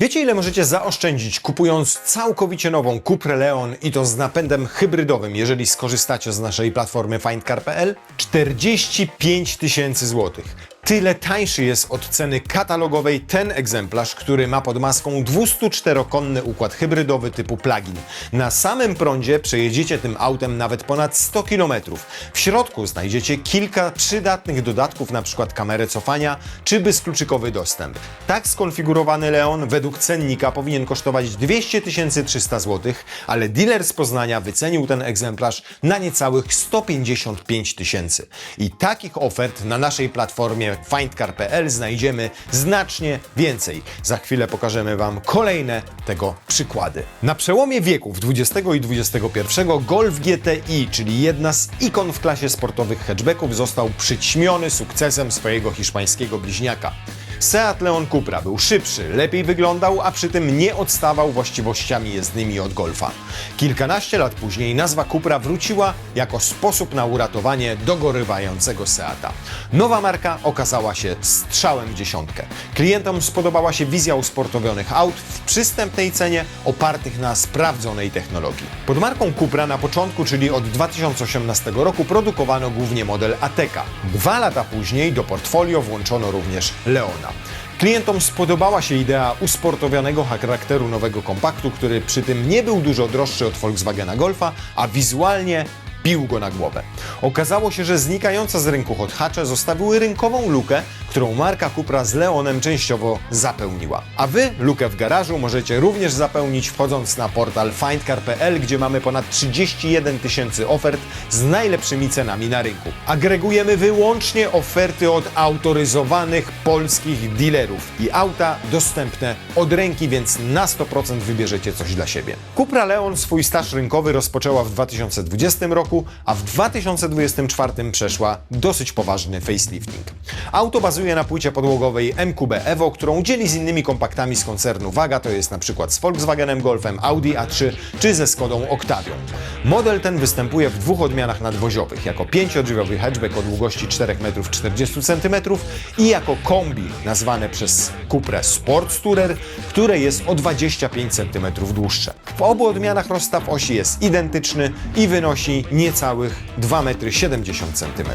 Wiecie, ile możecie zaoszczędzić kupując całkowicie nową Cuprę Leon i to z napędem hybrydowym, jeżeli skorzystacie z naszej platformy findcar.pl? 45 tysięcy złotych. Tyle tańszy jest od ceny katalogowej ten egzemplarz, który ma pod maską 204-konny układ hybrydowy typu plug-in. Na samym prądzie przejedziecie tym autem nawet ponad 100 km. W środku znajdziecie kilka przydatnych dodatków, np. kamerę cofania czy bezkluczykowy dostęp. Tak skonfigurowany Leon według cennika powinien kosztować 200 300 zł, ale dealer z Poznania wycenił ten egzemplarz na niecałych 155 tysięcy. I takich ofert na naszej platformie findcar.pl znajdziemy znacznie więcej. Za chwilę pokażemy Wam kolejne tego przykłady. Na przełomie wieków XX i XXI Golf GTI, czyli jedna z ikon w klasie sportowych hatchbacków, został przyćmiony sukcesem swojego hiszpańskiego bliźniaka. Seat Leon Cupra był szybszy, lepiej wyglądał, a przy tym nie odstawał właściwościami jezdnymi od Golfa. Kilkanaście lat później nazwa Cupra wróciła jako sposób na uratowanie dogorywającego Seata. Nowa marka okazała się strzałem w dziesiątkę. Klientom spodobała się wizja usportowionych aut w przystępnej cenie opartych na sprawdzonej technologii. Pod marką Cupra na początku, czyli od 2018 roku, produkowano głównie model Ateca. 2 lata później do portfolio włączono również Leona. Klientom spodobała się idea usportowionego charakteru nowego kompaktu, który przy tym nie był dużo droższy od Volkswagena Golfa, a wizualnie bił go na głowę. Okazało się, że znikające z rynku hot hatche zostawiły rynkową lukę, którą marka Cupra z Leonem częściowo zapełniła. A Wy lukę w garażu możecie również zapełnić, wchodząc na portal findcar.pl, gdzie mamy ponad 31 tysięcy ofert z najlepszymi cenami na rynku. Agregujemy wyłącznie oferty od autoryzowanych polskich dealerów i auta dostępne od ręki, więc na 100% wybierzecie coś dla siebie. Cupra Leon swój staż rynkowy rozpoczęła w 2020 roku, a w 2024 przeszła dosyć poważny facelifting. Auto bazuje na płycie podłogowej MQB Evo, którą dzieli z innymi kompaktami z koncernu Waga, to jest na przykład z Volkswagenem Golfem, Audi A3 czy ze Skodą Octavią. Model ten występuje w 2 odmianach nadwoziowych, jako 5-drzwiowy hatchback o długości 4,40 m i jako kombi nazwane przez Cuprę Sport Tourer, które jest o 25 cm dłuższe. W obu odmianach rozstaw osi jest identyczny i wynosi niecałych 2,70 m.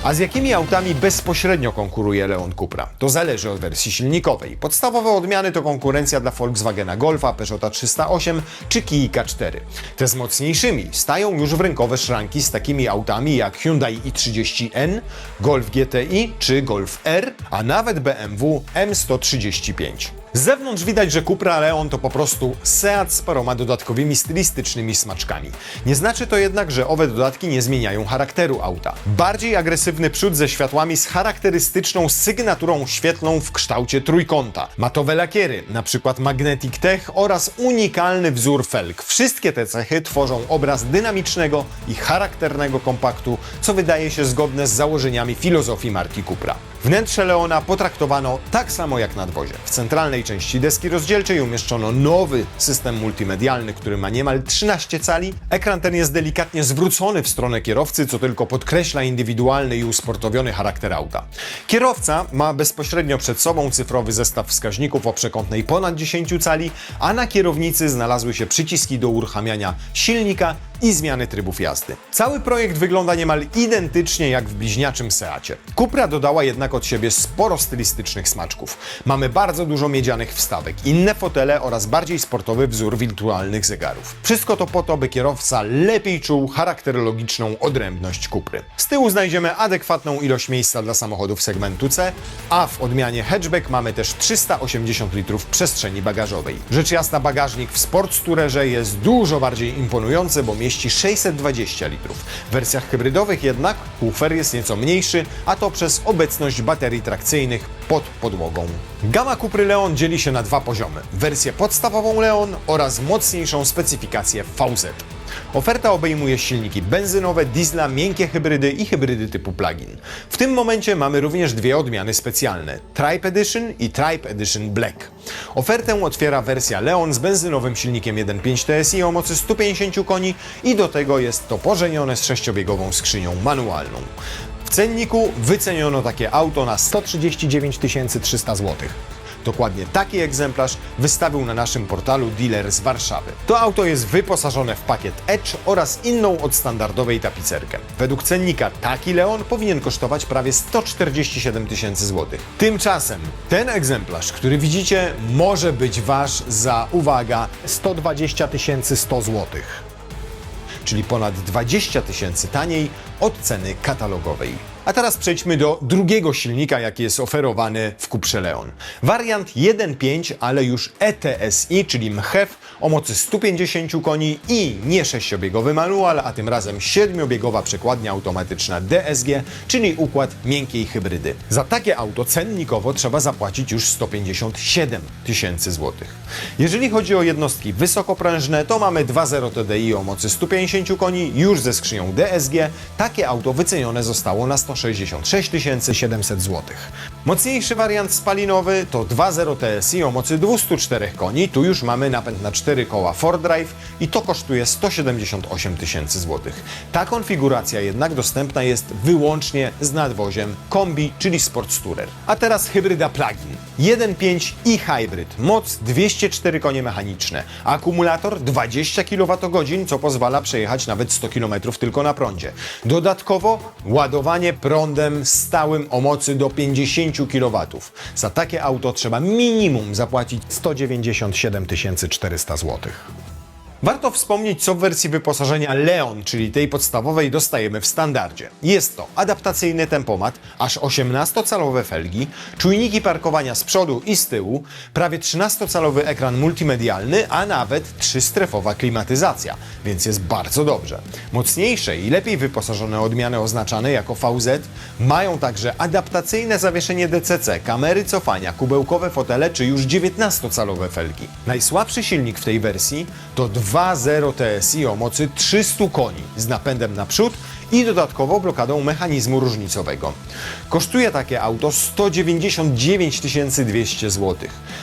A z jakimi autami bezpośrednio konkuruje Leon Cupra? To zależy od wersji silnikowej. Podstawowe odmiany to konkurencja dla Volkswagena Golfa, Peugeota 308 czy Kia K4. Te z mocniejszymi stają już w rynkowe szranki z takimi autami jak Hyundai i30N, Golf GTI czy Golf R, a nawet BMW M135. Z zewnątrz widać, że Cupra Leon to po prostu Seat z paroma dodatkowymi stylistycznymi smaczkami. Nie znaczy to jednak, że owe dodatki nie zmieniają charakteru auta. Bardziej agresywny przód ze światłami z charakterystyczną sygnaturą świetlną w kształcie trójkąta. Matowe lakiery, np. Magnetic Tech oraz unikalny wzór felg. Wszystkie te cechy tworzą obraz dynamicznego i charakternego kompaktu, co wydaje się zgodne z założeniami filozofii marki Cupra. Wnętrze Leona potraktowano tak samo jak nadwozie. W centralnej części deski rozdzielczej umieszczono nowy system multimedialny, który ma niemal 13 cali. Ekran ten jest delikatnie zwrócony w stronę kierowcy, co tylko podkreśla indywidualny i usportowiony charakter auta. Kierowca ma bezpośrednio przed sobą cyfrowy zestaw wskaźników o przekątnej ponad 10 cali, a na kierownicy znalazły się przyciski do uruchamiania silnika i zmiany trybów jazdy. Cały projekt wygląda niemal identycznie jak w bliźniaczym Seacie. Cupra dodała jednak od siebie sporo stylistycznych smaczków. Mamy bardzo dużo miedzianych wstawek, inne fotele oraz bardziej sportowy wzór wirtualnych zegarów. Wszystko to po to, by kierowca lepiej czuł charakterologiczną odrębność Cupry. Z tyłu znajdziemy adekwatną ilość miejsca dla samochodów segmentu C, a w odmianie hatchback mamy też 380 litrów przestrzeni bagażowej. Rzecz jasna, bagażnik w Sport Tourerze jest dużo bardziej imponujący, bo mieści 620 litrów. W wersjach hybrydowych jednak kufer jest nieco mniejszy, a to przez obecność baterii trakcyjnych pod podłogą. Gama Cupry Leon dzieli się na 2 poziomy. Wersję podstawową Leon oraz mocniejszą specyfikację VZ. Oferta obejmuje silniki benzynowe, diesla, miękkie hybrydy i hybrydy typu plug-in. W tym momencie mamy również 2 odmiany specjalne, Tribe Edition i Tribe Edition Black. Ofertę otwiera wersja Leon z benzynowym silnikiem 1.5 TSI o mocy 150 koni i do tego jest to pożenione z 6-biegową skrzynią manualną. W cenniku wyceniono takie auto na 139 300 zł. Dokładnie taki egzemplarz wystawił na naszym portalu dealer z Warszawy. To auto jest wyposażone w pakiet Edge oraz inną od standardowej tapicerkę. Według cennika taki Leon powinien kosztować prawie 147 tysięcy złotych. Tymczasem ten egzemplarz, który widzicie, może być wasz za, uwaga, 120 100 złotych. Czyli ponad 20 tysięcy taniej od ceny katalogowej. A teraz przejdźmy do drugiego silnika, jaki jest oferowany w Cuprze Leon. Wariant 1.5, ale już ETSI, czyli MHEV o mocy 150 koni i nie 6-biegowy manual, a tym razem 7-biegowa przekładnia automatyczna DSG, czyli układ miękkiej hybrydy. Za takie auto cennikowo trzeba zapłacić już 157 tysięcy złotych. Jeżeli chodzi o jednostki wysokoprężne, to mamy 2.0 TDI o mocy 150 koni, już ze skrzynią DSG. Takie auto wycenione zostało na 166 700 zł. Mocniejszy wariant spalinowy to 2.0 TSI o mocy 204 koni. Tu już mamy napęd na 4 koła 4Drive i to kosztuje 178 tysięcy złotych. Ta konfiguracja jednak dostępna jest wyłącznie z nadwoziem kombi, czyli Sports Tourer. A teraz hybryda plug-in. 1.5 i hybrid. Moc 204 konie mechaniczne. Akumulator 20 kWh, co pozwala przejechać nawet 100 km tylko na prądzie. Dodatkowo ładowanie prądem stałym o mocy do 50 kW. Za takie auto trzeba minimum zapłacić 197 400 zł. Warto wspomnieć, co w wersji wyposażenia Leon, czyli tej podstawowej, dostajemy w standardzie. Jest to adaptacyjny tempomat, aż 18-calowe felgi, czujniki parkowania z przodu i z tyłu, prawie 13-calowy ekran multimedialny, a nawet 3-strefowa klimatyzacja, więc jest bardzo dobrze. Mocniejsze i lepiej wyposażone odmiany oznaczane jako VZ mają także adaptacyjne zawieszenie DCC, kamery cofania, kubełkowe fotele czy już 19-calowe felgi. Najsłabszy silnik w tej wersji to 2.0 TSI o mocy 300 koni z napędem naprzód i dodatkowo blokadą mechanizmu różnicowego. Kosztuje takie auto 199 200 zł.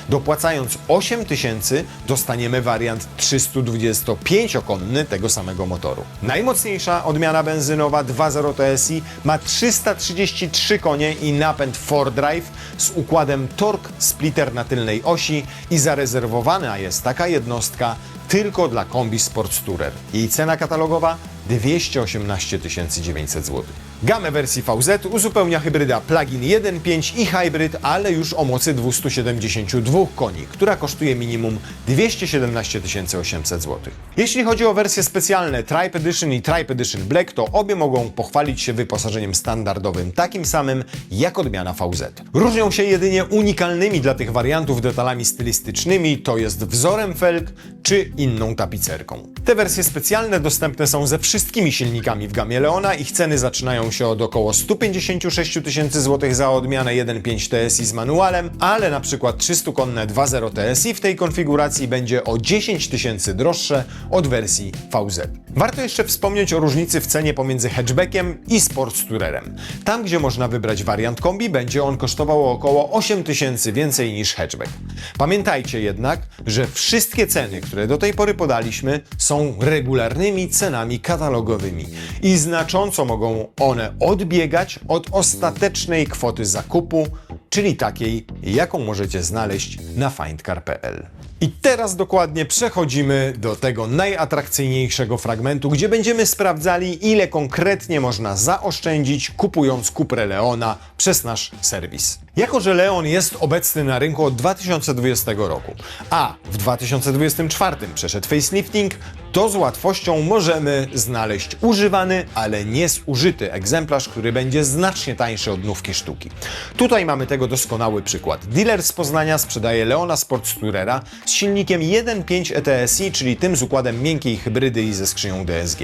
Dopłacając 8 tysięcy dostaniemy wariant 325-konny tego samego motoru. Najmocniejsza odmiana benzynowa 2.0 TSI ma 333 konie i napęd 4Drive z układem torque splitter na tylnej osi i zarezerwowana jest taka jednostka tylko dla kombi Sports Tourer. Jej cena katalogowa 218 900 zł. Gamę wersji VZ uzupełnia hybryda plug-in 1.5 i hybrid, ale już o mocy 272 koni, która kosztuje minimum 217 800 zł. Jeśli chodzi o wersje specjalne Tribe Edition i Tribe Edition Black, to obie mogą pochwalić się wyposażeniem standardowym takim samym jak odmiana VZ. Różnią się jedynie unikalnymi dla tych wariantów detalami stylistycznymi, to jest wzorem felg czy inną tapicerką. Te wersje specjalne dostępne są ze wszystkimi silnikami w gamie Leona. Ich ceny zaczynają się od około 156 tysięcy złotych za odmianę 1.5 TSI z manualem, ale na przykład 300-konne 2.0 TSI w tej konfiguracji będzie o 10 tysięcy droższe od wersji VZ. Warto jeszcze wspomnieć o różnicy w cenie pomiędzy hatchbackiem i Sports Tourerem. Tam, gdzie można wybrać wariant kombi, będzie on kosztował około 8 tysięcy więcej niż hatchback. Pamiętajcie jednak, że wszystkie ceny, które do tej pory podaliśmy, są regularnymi cenami katalogowymi i znacząco mogą one odbiegać od ostatecznej kwoty zakupu, czyli takiej, jaką możecie znaleźć na findcar.pl. I teraz dokładnie przechodzimy do tego najatrakcyjniejszego fragmentu, gdzie będziemy sprawdzali, ile konkretnie można zaoszczędzić, kupując Cuprę Leona przez nasz serwis. Jako że Leon jest obecny na rynku od 2020 roku, a w 2024 przeszedł facelifting, to z łatwością możemy znaleźć używany, ale niezużyty egzemplarz, który będzie znacznie tańszy od nówki sztuki. Tutaj mamy tego doskonały przykład. Dealer z Poznania sprzedaje Leona Sports Tourera z silnikiem 1.5 ETSI, czyli tym z układem miękkiej hybrydy i ze skrzynią DSG.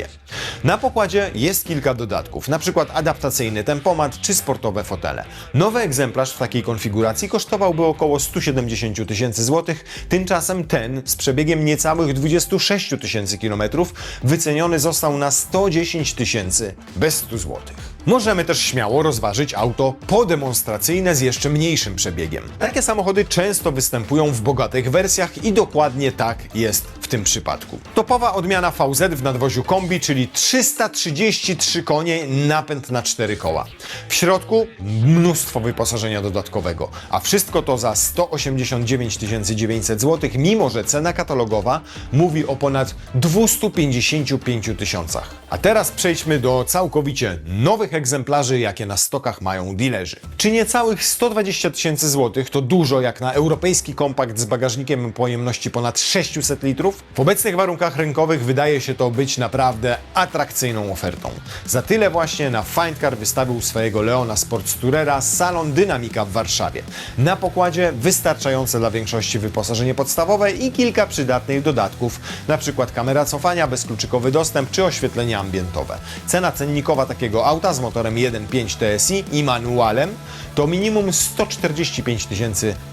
Na pokładzie jest kilka dodatków, np. adaptacyjny tempomat czy sportowe fotele. Nowy egzemplarz w takiej konfiguracji kosztowałby około 170 tysięcy złotych, tymczasem ten z przebiegiem niecałych 26 tysięcy kilometrów wyceniony został na 110 tysięcy bez 100 złotych. Możemy też śmiało rozważyć auto podemonstracyjne z jeszcze mniejszym przebiegiem. Takie samochody często występują w bogatych wersjach i dokładnie tak jest w tym przypadku. Topowa odmiana VZ w nadwoziu kombi, czyli 333 konie, napęd na 4 koła. W środku mnóstwo wyposażenia dodatkowego, a wszystko to za 189 900 zł, mimo że cena katalogowa mówi o ponad 255 tysiącach. A teraz przejdźmy do całkowicie nowych egzemplarzy, jakie na stokach mają dealerzy. Czy niecałych 120 tysięcy złotych to dużo jak na europejski kompakt z bagażnikiem pojemności ponad 600 litrów? W obecnych warunkach rynkowych wydaje się to być naprawdę atrakcyjną ofertą. Za tyle właśnie na Findcar wystawił swojego Leona Sportstourera salon Dynamika w Warszawie. Na pokładzie wystarczające dla większości wyposażenie podstawowe i kilka przydatnych dodatków, np. kamera cofania, bezkluczykowy dostęp czy oświetlenie ambientowe. Cena cennikowa takiego auta z motorem 1.5 TSI i manualem to minimum 145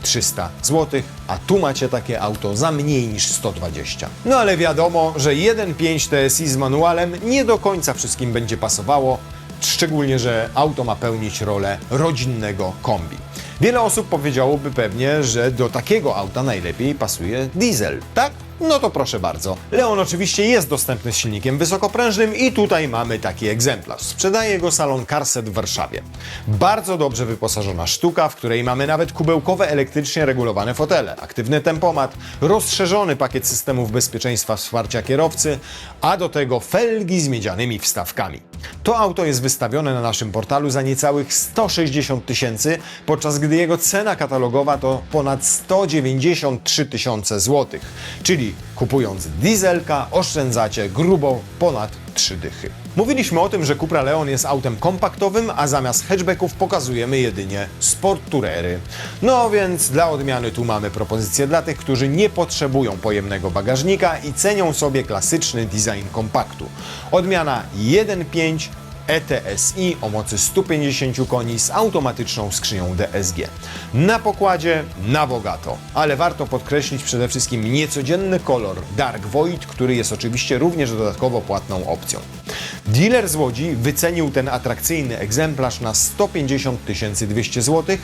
300 zł, a tu macie takie auto za mniej niż 120. No ale wiadomo, że 1.5 TSI z manualem nie do końca wszystkim będzie pasowało, szczególnie, że auto ma pełnić rolę rodzinnego kombi. Wiele osób powiedziałoby pewnie, że do takiego auta najlepiej pasuje diesel, tak? No to proszę bardzo. Leon oczywiście jest dostępny z silnikiem wysokoprężnym i tutaj mamy taki egzemplarz. Sprzedaje go salon Carset w Warszawie. Bardzo dobrze wyposażona sztuka, w której mamy nawet kubełkowe elektrycznie regulowane fotele, aktywny tempomat, rozszerzony pakiet systemów bezpieczeństwa wsparcia kierowcy, a do tego felgi z miedzianymi wstawkami. To auto jest wystawione na naszym portalu za niecałych 160 tysięcy, podczas gdy jego cena katalogowa to ponad 193 tysiące złotych, czyli kupując dieselka oszczędzacie grubo ponad 3 dychy. Mówiliśmy o tym, że Cupra Leon jest autem kompaktowym, a zamiast hatchbacków pokazujemy jedynie Sporttourery. No więc dla odmiany tu mamy propozycję dla tych, którzy nie potrzebują pojemnego bagażnika i cenią sobie klasyczny design kompaktu. Odmiana 1.5 ETSI o mocy 150 koni z automatyczną skrzynią DSG. Na pokładzie na bogato, ale warto podkreślić przede wszystkim niecodzienny kolor Dark Void, który jest oczywiście również dodatkowo płatną opcją. Dealer z Łodzi wycenił ten atrakcyjny egzemplarz na 150 200 zł.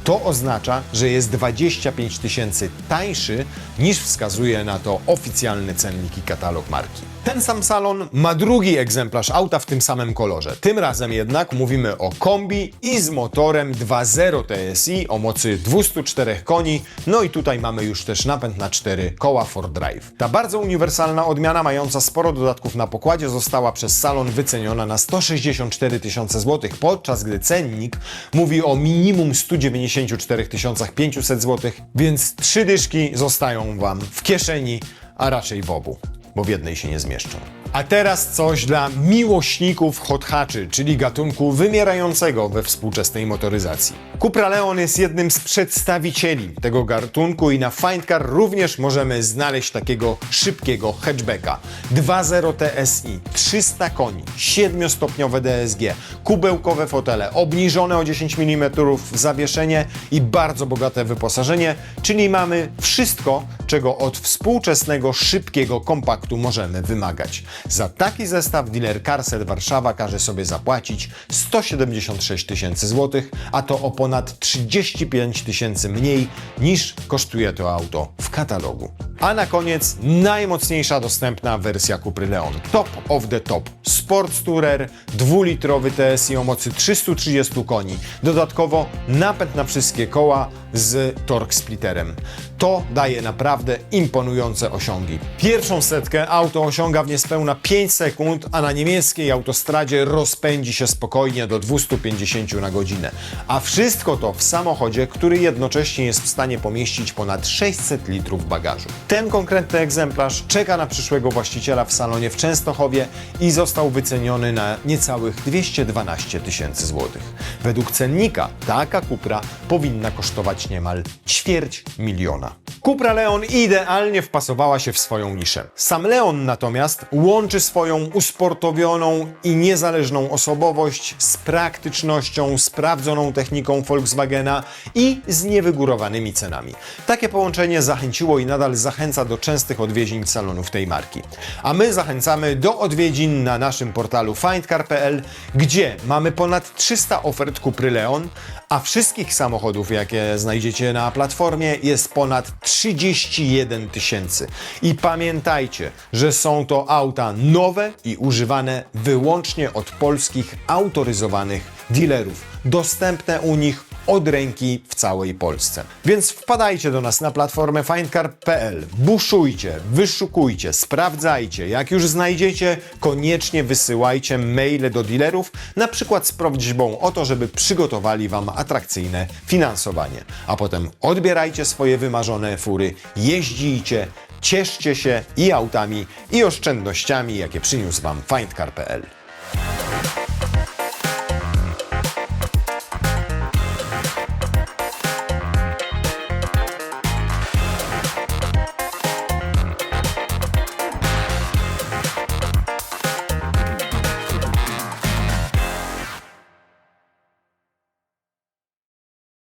To oznacza, że jest 25 tysięcy tańszy niż wskazuje na to oficjalny cennik i katalog marki. Ten sam salon ma drugi egzemplarz auta w tym samym kolorze. Tym razem jednak mówimy o kombi i z motorem 2.0 TSI o mocy 204 koni. No i tutaj mamy już też napęd na 4 koła 4Drive. Ta bardzo uniwersalna odmiana, mająca sporo dodatków na pokładzie, została przez salon wyceniona na 164 tysiące złotych, podczas gdy cennik mówi o minimum 194 500 zł, więc 3 dyszki zostają Wam w kieszeni, a raczej w obu, bo w jednej się nie zmieszczą. A teraz coś dla miłośników hot hatchy, czyli gatunku wymierającego we współczesnej motoryzacji. Cupra Leon jest jednym z przedstawicieli tego gatunku i na Findcar również możemy znaleźć takiego szybkiego hatchbacka. 2.0 TSI, 300 koni, 7-stopniowe DSG, kubełkowe fotele, obniżone o 10 mm zawieszenie i bardzo bogate wyposażenie, czyli mamy wszystko, czego od współczesnego szybkiego kompaktu możemy wymagać. Za taki zestaw dealer Carset Warszawa każe sobie zapłacić 176 tysięcy złotych, a to o ponad 35 tysięcy mniej niż kosztuje to auto w katalogu. A na koniec najmocniejsza dostępna wersja Cupry Leon. Top of the top. Sportstourer 2-litrowy TSI o mocy 330 koni. Dodatkowo napęd na wszystkie koła z torque splitterem. To daje naprawdę imponujące osiągi. Pierwszą setkę auto osiąga w niespełna 5 sekund, a na niemieckiej autostradzie rozpędzi się spokojnie do 250 na godzinę. A wszystko to w samochodzie, który jednocześnie jest w stanie pomieścić ponad 600 litrów bagażu. Ten konkretny egzemplarz czeka na przyszłego właściciela w salonie w Częstochowie i został wyceniony na niecałych 212 tysięcy złotych. Według cennika taka Cupra powinna kosztować niemal 250 000. Cupra Leon idealnie wpasowała się w swoją niszę. Sam Leon natomiast łączy swoją usportowioną i niezależną osobowość z praktycznością, sprawdzoną techniką Volkswagena i z niewygórowanymi cenami. Takie połączenie zachęciło i nadal zachęca do częstych odwiedzin salonów tej marki. A my zachęcamy do odwiedzin na naszym portalu findcar.pl, gdzie mamy ponad 300 ofert Cupry Leon, A wszystkich samochodów, jakie znajdziecie na platformie, jest ponad 31 000. I pamiętajcie, że są to auta nowe i używane wyłącznie od polskich autoryzowanych dealerów, dostępne u nich od ręki w całej Polsce. Więc wpadajcie do nas na platformę findcar.pl, buszujcie, wyszukujcie, sprawdzajcie. Jak już znajdziecie, koniecznie wysyłajcie maile do dealerów, na przykład z prośbą o to, żeby przygotowali Wam atrakcyjne finansowanie. A potem odbierajcie swoje wymarzone fury, jeździcie, cieszcie się i autami, i oszczędnościami, jakie przyniósł Wam findcar.pl.